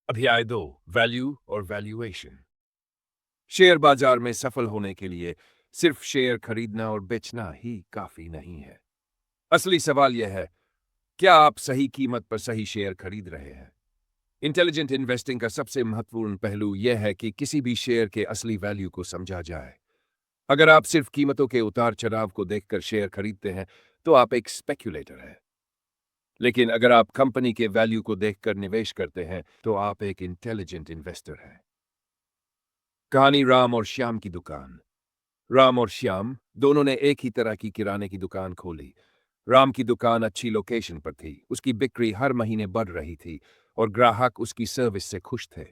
अध्याय 2। वैल्यू और valuation. Share बाजार में सफल होने के लिए सिर्फ शेयर खरीदना और बेचना ही काफी नहीं है। असली सवाल यह है, क्या आप सही कीमत पर सही शेयर खरीद रहे हैं? इंटेलिजेंट इन्वेस्टिंग का सबसे महत्वपूर्ण पहलू यह है कि किसी भी शेयर के असली वैल्यू को समझा जाए। अगर आप सिर्फ कीमतों के उतार चढ़ाव को देखकर शेयर खरीदते हैं, तो आप एक स्पेक्युलेटर हैं। लेकिन अगर आप कंपनी के वैल्यू को देखकर निवेश करते हैं, तो आप एक इंटेलिजेंट इन्वेस्टर हैं। कहानी राम और श्याम की दुकान। राम और श्याम दोनों ने एक ही तरह की किराने की दुकान खोली। राम की दुकान अच्छी लोकेशन पर थी, उसकी बिक्री हर महीने बढ़ रही थी और ग्राहक उसकी सर्विस से खुश थे।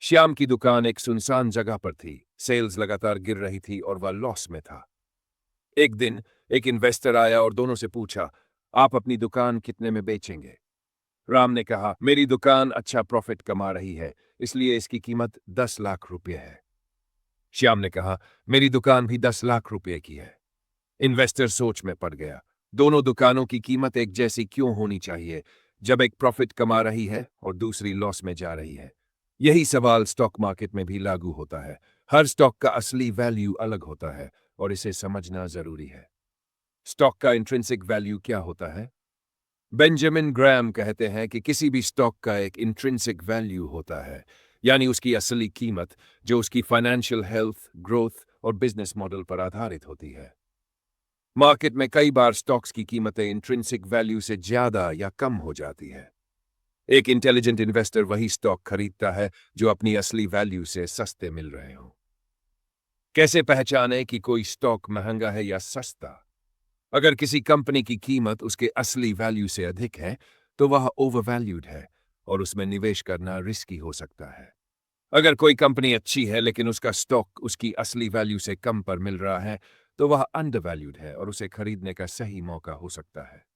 श्याम की दुकान एक सुनसान जगह पर थी, सेल्स लगातार गिर रही थी और वह लॉस में था। एक दिन एक इन्वेस्टर आया और दोनों से पूछा, आप अपनी दुकान कितने में बेचेंगे? राम ने कहा, मेरी दुकान अच्छा प्रॉफिट कमा रही है, इसलिए इसकी कीमत 10 लाख रुपए है। श्याम ने कहा, मेरी दुकान भी 10 लाख रुपए की है। इन्वेस्टर सोच में पड़ गया। दोनों दुकानों की कीमत एक जैसी क्यों होनी चाहिए, जब एक प्रॉफिट कमा रही है और दूसरी लॉस में जा रही है? यही सवाल स्टॉक मार्केट में भी लागू होता है। हर स्टॉक का असली वैल्यू अलग होता है और इसे समझना जरूरी है। स्टॉक का इंट्रिंसिक वैल्यू क्या होता है? बेंजामिन ग्रैम कहते हैं कि किसी भी स्टॉक का एक इंट्रिंसिक वैल्यू होता है, यानी उसकी असली कीमत, जो उसकी फाइनेंशियल हेल्थ, ग्रोथ और बिजनेस मॉडल पर आधारित होती है। मार्केट में कई बार स्टॉक्स की कीमतें इंट्रिंसिक वैल्यू से ज्यादा या कम हो जाती है। एक इंटेलिजेंट इन्वेस्टर वही स्टॉक खरीदता है जो अपनी असली वैल्यू से सस्ते मिल रहे हों। कैसे पहचाने कि कोई स्टॉक महंगा है या सस्ता? अगर किसी कंपनी की कीमत उसके असली वैल्यू से अधिक है, तो वह ओवरवैल्यूड है और उसमें निवेश करना रिस्की हो सकता है। अगर कोई कंपनी अच्छी है लेकिन उसका स्टॉक उसकी असली वैल्यू से कम पर मिल रहा है, तो वह अंडरवैल्यूड है और उसे खरीदने का सही मौका हो सकता है।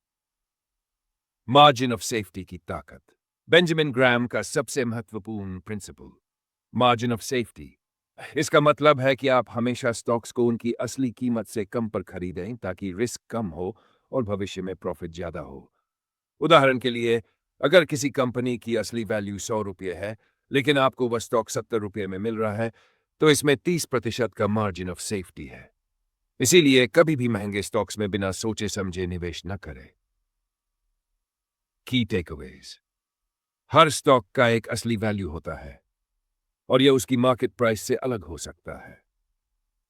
मार्जिन ऑफ सेफ्टी की ताकत। बेंजामिन ग्राम का सबसे महत्वपूर्ण प्रिंसिपल, मार्जिन ऑफ सेफ्टी। इसका मतलब है कि आप हमेशा स्टॉक्स को उनकी असली कीमत से कम पर खरीदें ताकि रिस्क कम हो और भविष्य में प्रॉफिट ज्यादा हो। उदाहरण के लिए, अगर किसी कंपनी की असली वैल्यू 100 रुपये है, लेकिन आपको वह स्टॉक 70 रुपये में मिल रहा है, तो इसमें 30% का मार्जिन ऑफ सेफ्टी है। इसीलिए कभी भी महंगे स्टॉक्स में बिना सोचे समझे निवेश न करें। की टेकअवेज। हर स्टॉक का एक असली वैल्यू होता है और यह उसकी मार्केट प्राइस से अलग हो सकता है।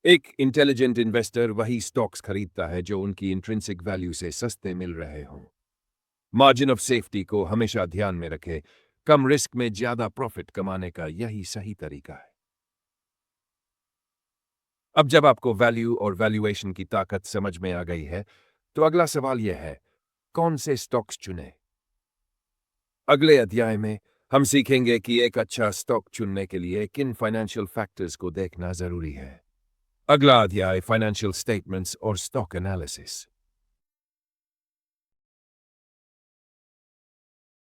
एक इंटेलिजेंट इन्वेस्टर वही स्टॉक्स खरीदता है जो उनकी इंट्रिंसिक वैल्यू से सस्ते मिल रहे हों। मार्जिन ऑफ सेफ्टी को हमेशा ध्यान में रखें। कम रिस्क में ज्यादा प्रॉफिट कमाने का यही सही तरीका है। अब जब आपको वैल्यू और वैल्यूएशन की ताकत समझ में आ गई है, तो अगला सवाल यह है, कौन से स्टॉक्स चुनें? अगले अध्याय में हम सीखेंगे कि एक अच्छा स्टॉक चुनने के लिए किन फाइनेंशियल फैक्टर्स को देखना जरूरी है। अगला अध्याय फाइनेंशियल स्टेटमेंट्स और स्टॉक एनालिसिस।